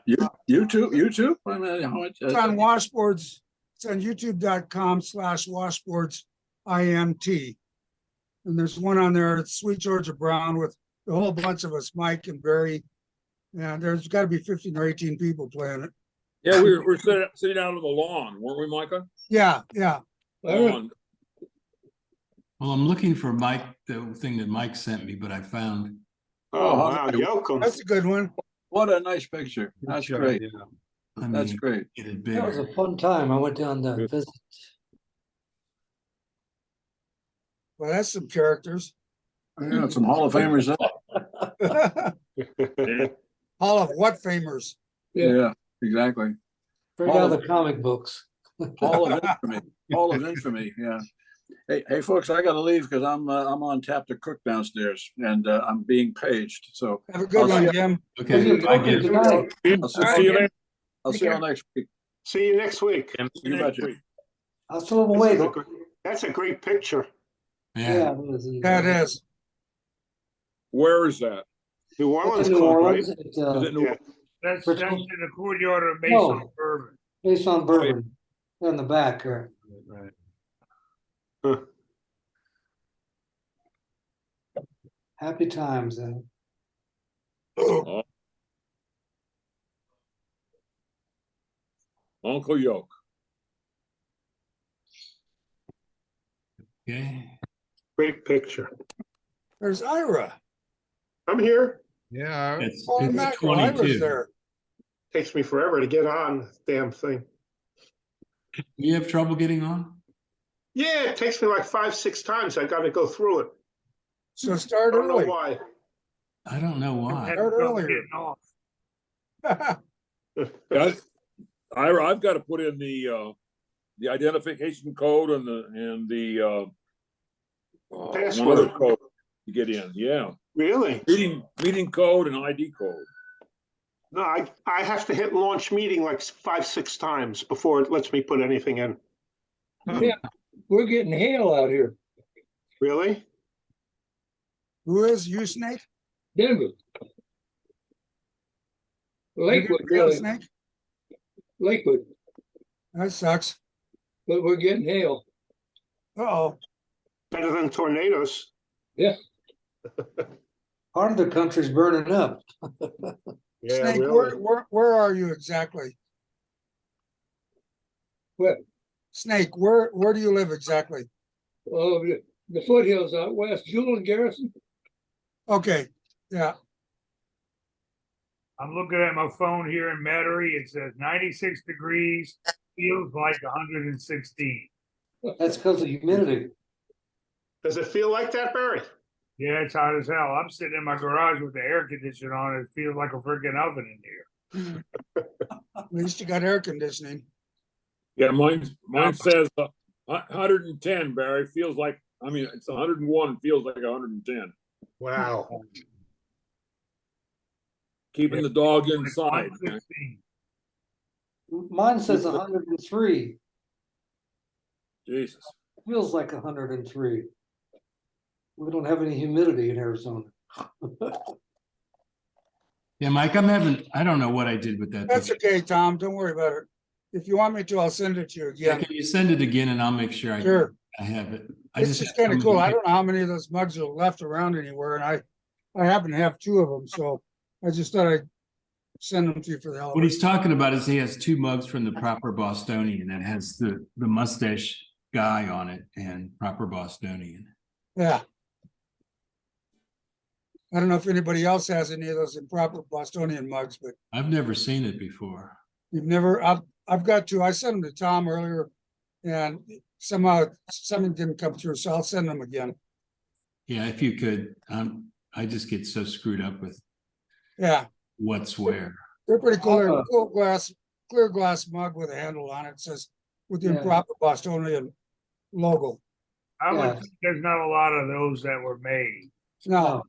You too. I mean, how much? It's on Washboards. It's on youtube.com/washboardsint. And there's one on there, it's Sweet Georgia Brown with a whole bunch of us, Mike and Barry. And there's got to be 15 or 18 people playing it. Yeah, we're sitting out on the lawn, weren't we, Micah? Yeah, yeah. Lawn. Well, I'm looking for Mike, the thing that Mike sent me, but I found. Oh, wow. Yoakum. That's a good one. What a nice picture. That's great. I That's mean, great. Get it That was a bigger. fun time. I went down to visit. Well, that's some characters. Yeah, some Hall of Famers. Hall of what famers? Yeah, exactly. Bring out the comic books. Hall of Infamy. Hall of Infamy. Yeah. Hey, folks! I got to leave because I'm on tap to cook downstairs, and I'm being paged. So Have a good one, see- Jim. Okay. I get it. Good night. See you later. I'll see you all next week. See you next week. You betcha. Hasta luego, This is a luego. gr- That's a great picture. Yeah. Yeah, it is. Yeah, it is. Where is that? New It's Orleans in New Club, right? Orleans. It's, Is it New? Yeah. That's Richmond? in the courtyard of Mason Bourbon. based on bourbon. In the back here. Right. Huh. Happy times then. Oh. Uncle Yoke. Okay. Great picture. There's Ira. I'm here. Yeah, It's Holy mackerel, Ira's 22. there. Takes me forever to get on the damn thing. You have trouble getting on? Yeah, it takes me like 5, 6 times. I got to go through it. So I start don't know early. why. I don't know why. Had Start trouble earlier. getting off. Yeah, I've got to put in the identification code and the one other Password. code to get in. Yeah, Really? meeting code and ID code. No, I have to hit launch meeting like 5, 6 times before it lets me put anything in. Yeah, we're getting hail out here. Really? Who is you, Snake? Denver. Lakewood, Real really. Snake? Lakewood, That sucks. but we're getting hail. Uh-oh. Better than tornadoes. Yeah, Part of the country's burning up. Yeah, Snake, really. where are you exactly? where? Snake, where do you live exactly? Oh, the foothills out west, Jewel and Garrison. Okay, yeah. I'm looking at my phone here in Metairie. It says 96 degrees, feels like 116. That's because of humidity. Does it feel like that, Barry? Yeah, it's hot as hell. I'm sitting in my garage with the air conditioner on. It feels like a freaking oven in here. At least you got air conditioning. Yeah, mine says 110, Barry. Feels like, I mean, it's 101, feels like 110. Wow. Keeping the dog inside. 116. Mine says 103. Jesus. Feels like 103. We don't have any humidity in Arizona. Yeah, Mike, I don't know what I did with that. That's picture. okay, Tom. Don't worry about it. If you want me to, I'll send it to you Yeah, again. can you send it again and I'll make sure Sure. I have it. I It's just kind of cool. I don't know how many of those mugs are left around anywhere, and I happen to have 2 of them, so I just thought I'd send them to you for the hell of What it. he's talking about is he has 2 mugs from the Proper Bostonian that has the mustache guy on it and Proper Bostonian. Yeah. I don't know if anybody else has any of those improper Bostonian mugs, but I've never seen it before. you've never, I've got 2. I sent them to Tom earlier and somehow something didn't come through, so I'll send them again. Yeah, if you could, I just get so screwed up with Yeah, what's where. they're pretty cool. They're a cool glass, clear glass mug with a handle on it. It says with the Yeah. improper Bostonian logo. I would Yeah. think there's not a lot of those that were made. No,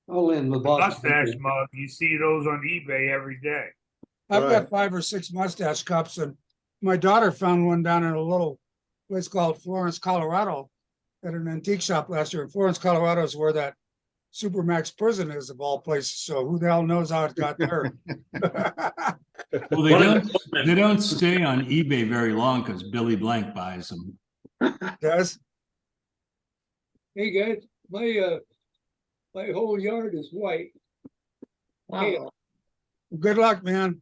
Only in the Boston. Mustache mug, you see those on eBay every day. I've Right. got 5 or 6 mustache cups, and my daughter found one down in a little place called Florence, Colorado, at an antique shop last year. Florence, Colorado is where that Supermax prison is of all places. So who the hell knows how it got there? Well, they don't stay on eBay very long because Billy Blank buys them. Does Hey, guys, my whole yard is white. Hail. good luck, man.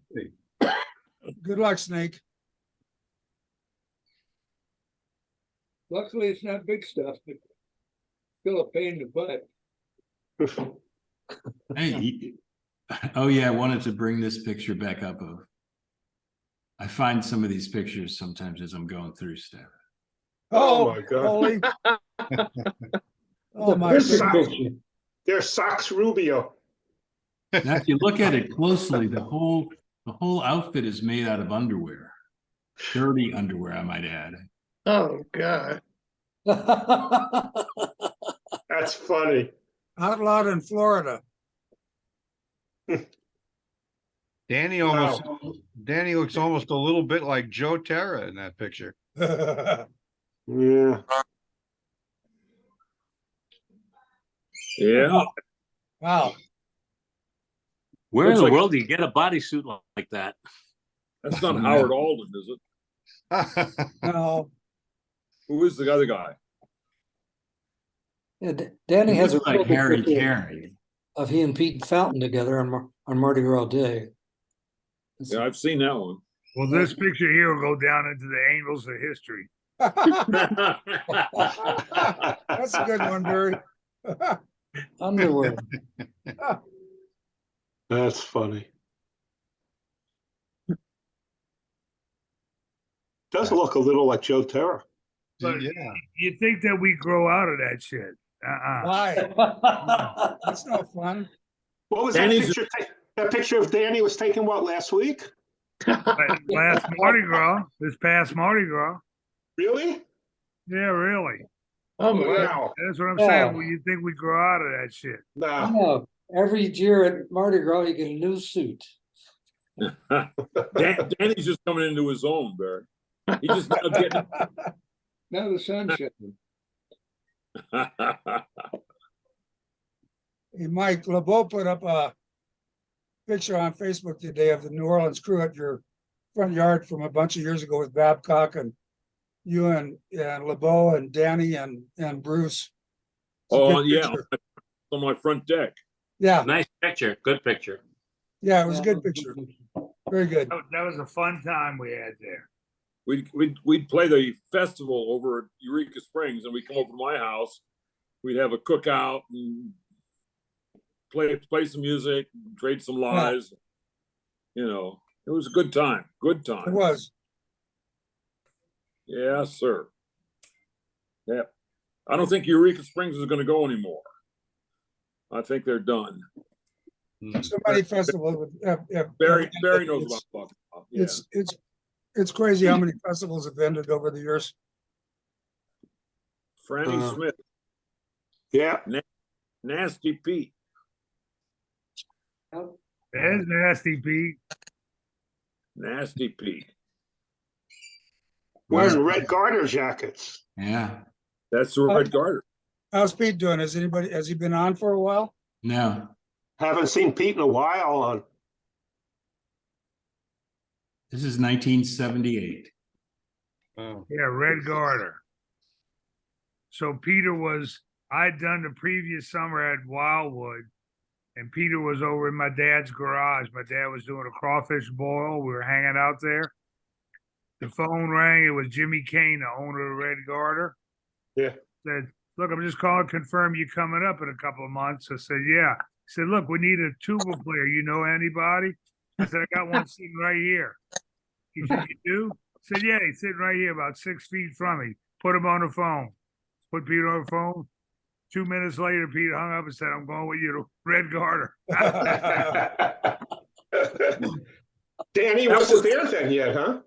Good luck, Snake. Luckily, it's not big stuff, but still a pain in the butt. Hey, oh yeah, I wanted to bring this picture back up of. I find some of these pictures sometimes as I'm going through stuff. Oh, my God. Holy. Oh, my Perfect goodness. picture. There's Sox Rubio. Now, if you look at it closely, the whole outfit is made out of underwear. Dirty underwear, I might add. Oh, God. That's funny. Outlawed in Florida. Danny looks almost a little bit like Joe Terra in that picture. Yeah. Yeah. Wow. Where in Looks the like- world do you get a bodysuit like that? That's not Howard Alden, is it? No, Who is the other guy? Yeah, Danny It has a looks like really good Harry picture Carey. of he and Pete Fountain together on Mardi Gras Day. Yeah, I've seen that one. Well, this picture here will go down into the annals of history. that's a good one, Barry. Underwear. That's funny. Does look a little like Joe Terra. But Yeah, you think that we grow out of that shit? Why? That's no fun. What was Danny's- that picture? That picture of Danny was taken what, last week? Last Mardi Gras, this past Mardi Gras. Really? Yeah, really. Oh, my God. Wow. That's what I'm Yeah. saying. Well, you think we grow out of that shit? Nah. No, every year at Mardi Gras, you get a new suit. Danny's just coming into his own, Barry. He just now getting. Now the sun's shining. Hey, Mike, LeBeau put up a picture on Facebook today of the New Orleans crew at your front yard from a bunch of years ago with Babcock and you and LeBeau and Danny and Bruce. It's a Oh, good yeah, picture. on my front deck. Yeah, Nice picture. Good picture. yeah, it was a good picture. Very good. That was a fun time we had there. We'd play the festival over at Eureka Springs, and we'd come over to my house. We'd have a cookout and play some music, trade some lies. You know, it was a good time. Good It time. was. Yes, sir. Yeah. I don't think Eureka Springs is going to go anymore. I think they're done. So many festivals. Barry knows what I'm talking about. Yeah. It's crazy how many festivals have ended over the years. Franny Smith, Yeah. Nasty Pete. There's Nasty Pete. Nasty Pete. Wearing red garter jackets. Yeah, That's the Red Garter. How's Pete doing? Has he been on for a while? no, Haven't seen Pete in a while on. this is 1978. oh, Yeah, Red Garter. So Peter I'd done the previous summer at Wildwood, and Peter was over in my dad's garage. My dad was doing a crawfish boil. We were hanging out there. The phone rang. It was Jimmy Kane, the owner of Red Garter. Yeah. Said, look, I'm just calling to confirm you coming up in a couple of months. I said, yeah. He said, look, we need a tuba player. You know anybody? I said, I got one sitting right here. He said, you do? I said, yeah, he's sitting right here about 6 feet from me. Put him on the phone. Put Peter on the phone. 2 minutes later, Peter hung up and said, I'm going with you to Red Garter. Danny wasn't there then yet, huh?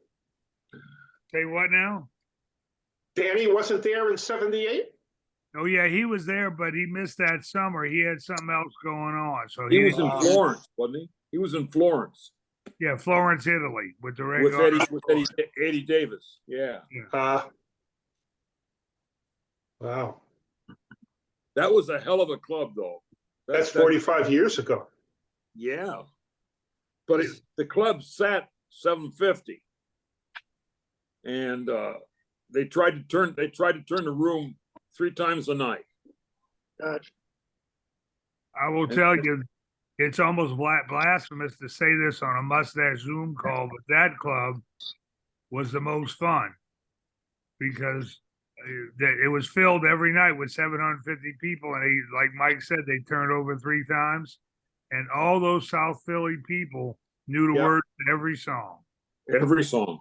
Say what now? Danny wasn't there in 78? Oh, yeah, he was there, but he missed that summer. He had something else going on. So He was in didn't- Florence, wasn't he? He was in Florence Yeah, Florence, Italy, with the Red with Garter. Eddie Davis. Yeah. Wow. That was a hell of a club, though. That's 45 years ago. Yeah. But the club sat 750. And they tried to turn the room 3 times a night. I will tell you, it's almost blasphemous to say this on a mustache Zoom call, but that club was the most fun because it was filled every night with 750 people, and like Mike said, they turned over 3 times, and all those South Philly people knew the Yeah. words to every song. Every song.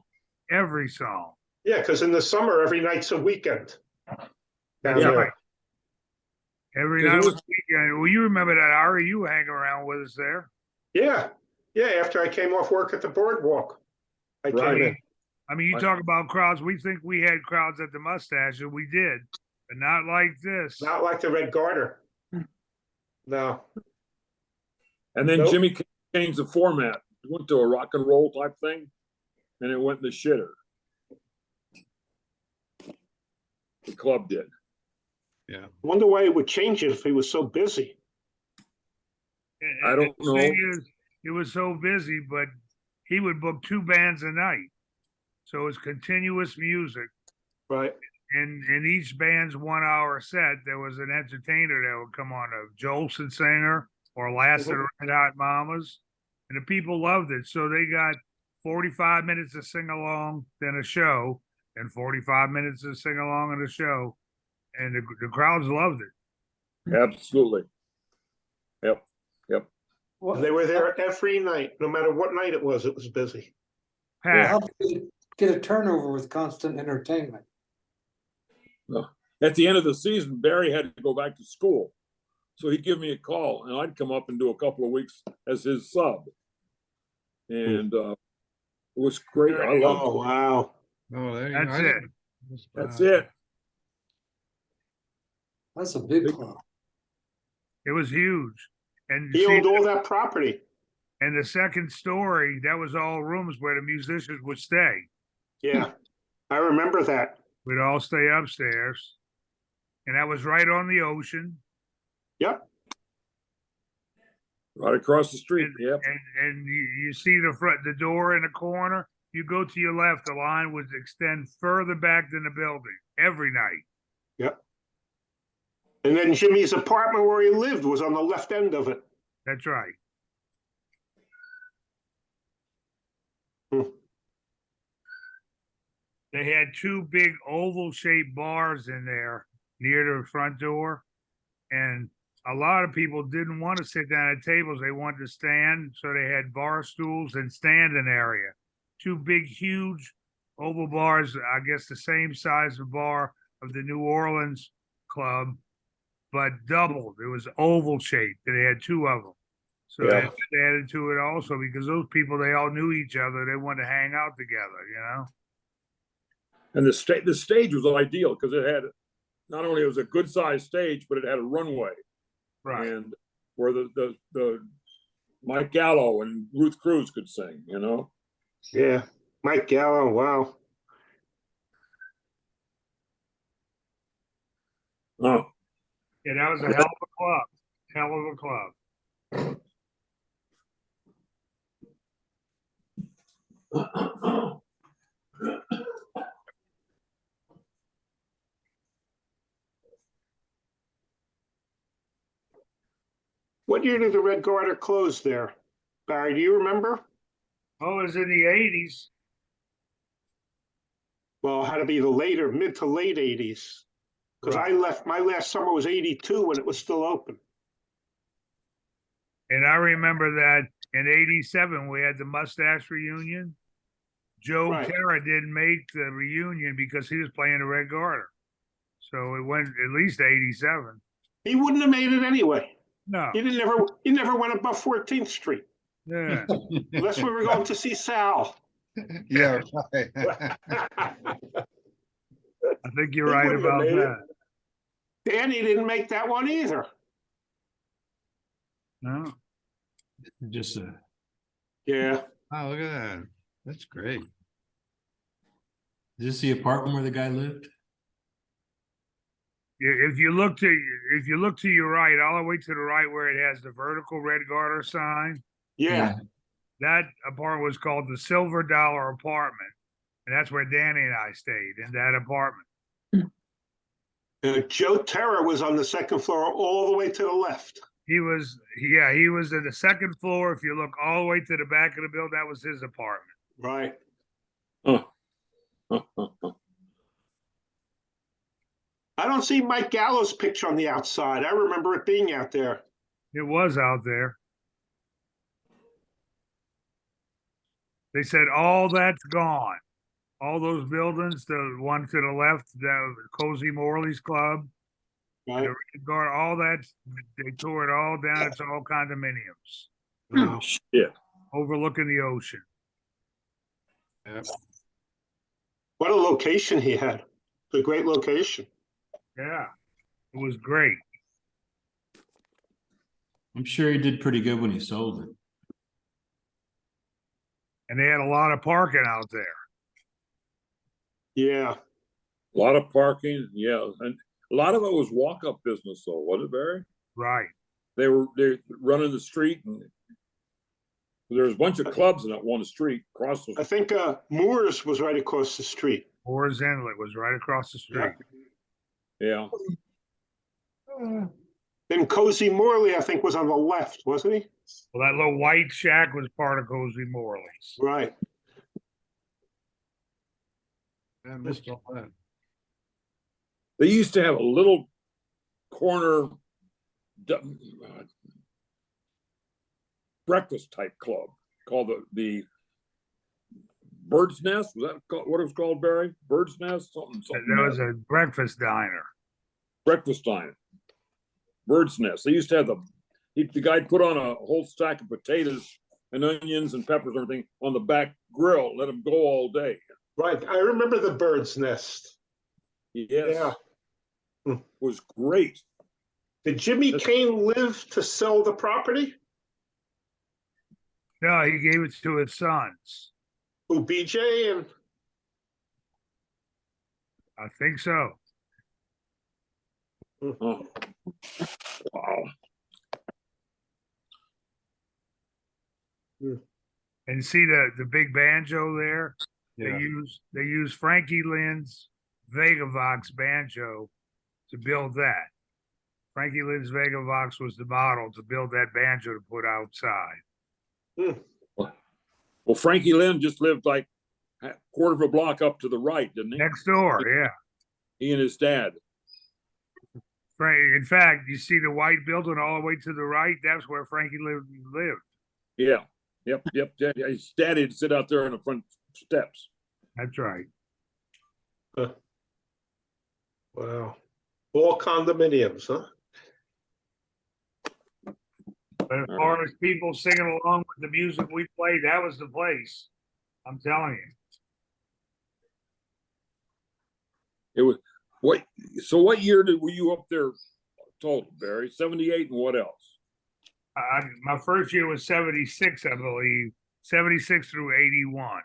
Every song. Yeah, because in the summer, every night's a weekend. Down Yeah. there. Every 'Cause it night was- was weekend. Well, you remember that, Ari? You were hanging around with us there. Yeah. Yeah, after I came off work at the boardwalk, I came Right. in. I mean, you Right. talk about crowds. We think we had crowds at the Mustache, and we did, but not like this. Not like the Red Garter. No. And then Nope. Jimmy changed the format. He went to a rock and roll type thing, and it went in the shitter. The club did. Wonder why it would change it if he was so busy. And- I and don't the thing know. is, it was so busy, but he would book 2 bands a night, so it's continuous music. Right. And in each band's 1-hour set, there was an entertainer that would come on, a Jolson singer or Last of the Red Hot Mamas, and the people loved it. So they got 45 minutes to sing along, then a show, and 45 minutes to sing along in a show, and the crowds loved it. Absolutely. Yep. They were there every night, no matter what night it was busy. Packed. get a turnover with constant entertainment. At the end of the season, Barry had to go back to school. So he'd give me a call and I'd come up and do a couple of weeks as his sub. And it was great. I loved Oh, it. wow. Oh, there you go. That's I it. didn't- That's it. That's a big Big- club. It was huge. And He see, owned all that property. and the second story, that was all rooms where the musicians would stay. Yeah, I remember that. We'd all stay upstairs. And that was right on the ocean. Yep. Right across the street. And, Yep. and you see the door in the corner. You go to your left, the line would extend further back than the building every night. Yep. And then Jimmy's apartment where he lived was on the left end of it. That's right. Hmm. They had two big oval shaped bars in there near the front door. And a lot of people didn't want to sit down at tables. They wanted to stand. So they had bar stools and standing area. Two big, huge oval bars, I guess the same size of bar of the New Orleans club, but doubled. It was oval shaped. They had two of them. So Yeah. they added to it also because those people, they all knew each other. They wanted to hang out together, you know? And the stage was ideal because it had not only it was a good sized stage, but it had a runway. Right. And where the Mike Gallo and Ruth Cruz could sing, you know? Yeah. Mike Gallo, wow. Oh, Yeah, that was a hell of a club. Hell of a club. What year did the Red Garter close there? Barry, do you remember? Oh, it was in the 80s. Well, it had to be the later, mid to late 80s. Because I left, my last summer was 82 when it was still open. And I remember that in 87, we had the mustache reunion. Joe Right. Terra didn't make the reunion because he was playing the Red Garter. So it went at least 87. He wouldn't have made it anyway. No. He never went above 14th Street. Yeah. Unless we were going to see Sal. Yeah, right. I think you're He right wouldn't have about made it. that. Danny didn't make that one either. No. Just a Yeah. Oh, look at that. That's great. Is this the apartment where the guy lived? If you look to your right, all the way to the right where it has the vertical Red Garter sign, Yeah. that apartment was called the Silver Dollar Apartment. And that's where Danny and I stayed, in that apartment. Joe Terra was on the second floor all the way to the left. He was in the second floor. If you look all the way to the back of the building, that was his apartment. Right. I don't see Mike Gallo's picture on the outside. I remember it being out there. It was out there. They said all that's gone. All those buildings, the one to the left, the Cozy Morley's Club, Right. the Red Guard, all that, they tore it all down. It's all condominiums oh shit. overlooking the ocean. What a location he had. It's a great location. Yeah, it was great. I'm sure he did pretty good when he sold it. And they had a lot of parking out there. Yeah. A lot of parking, yeah. And a lot of it was walk-up business though, wasn't it, Barry? Right. They running the street and there was a bunch of clubs in that one street across I the think Moores was right across the street. Moore's Inlet was right across the street. yeah. Then Cozy Morley, I think, was on the left, wasn't he? Well, that little white shack was part of Cozy Morley's. Right. I missed all that. They used to have a little corner breakfast type club called the Bird's Nest, was that what it was called, Barry? Bird's Nest, something. There was a breakfast diner. Breakfast time. Bird's Nest. They used to have the guy put on a whole stack of potatoes and onions and peppers and everything on the back grill, let them go all day. Right. I remember the Bird's Nest. Yes. Yeah. Was great. Did Jimmy Kane live to sell the property? No, he gave it to his sons. Who, BJ and I think so. Oh. Wow. And see the big banjo there? Yeah. They use Frankie Lynn's Vegavox banjo to build that. Frankie Lynn's Vegavox was the model to build that banjo to put outside. Well, Frankie Lynn just lived like a quarter of a block up to the right, didn't he? Next door, yeah. He and his dad. In fact, you see the white building all the way to the right? That's where Frankie lived. Yeah. Yep. Yeah, his dad had to sit out there on the front steps. That's right. wow. All condominiums, huh? But as far as people singing along with the music we played, that was the place. I'm telling you. It was what year were you up there total, Barry? 78 and what else? My first year was 76, I believe. 76 through 81.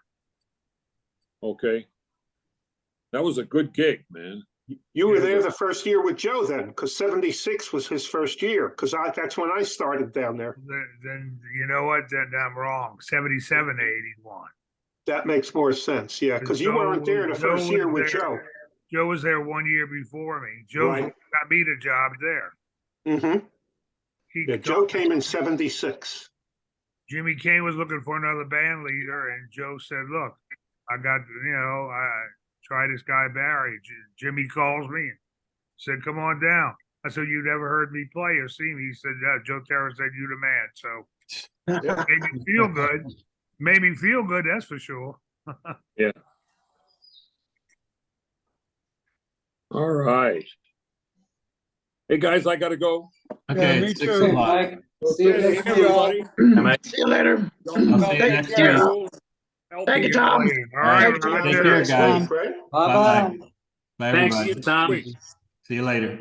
Okay. That was a good gig, man. You were there the first year with Joe then, because 76 was his first year, because that's when I started down there. Then you know what? Then I'm wrong. 77 to 81. That makes more sense, yeah, because you weren't there the first year with Joe. Joe was there 1 year before me. Joe Right. got me the job there. Mm-hmm. Yeah, Joe came in 76. Jimmy Kane was looking for another band leader, and Joe said, "Look, I got, I try this guy Barry." Jimmy calls me and said, "Come on down." I said, "You never heard me play or see me?" He said, "Joe Terra said you the man." So Yeah. made me feel good. Made me feel good, that's for sure. Yeah. All right. Hey guys, I gotta go. Okay, me it's too. 6 Okay, o'clock. Mike, see you Hey, next year. everybody. See you later. I'll see you Take next care. year. Thank you, Tom. All right, All right, Roger. take care, guys. Right? Bye-bye. Bye, Thanks, everybody. Tom. See you later.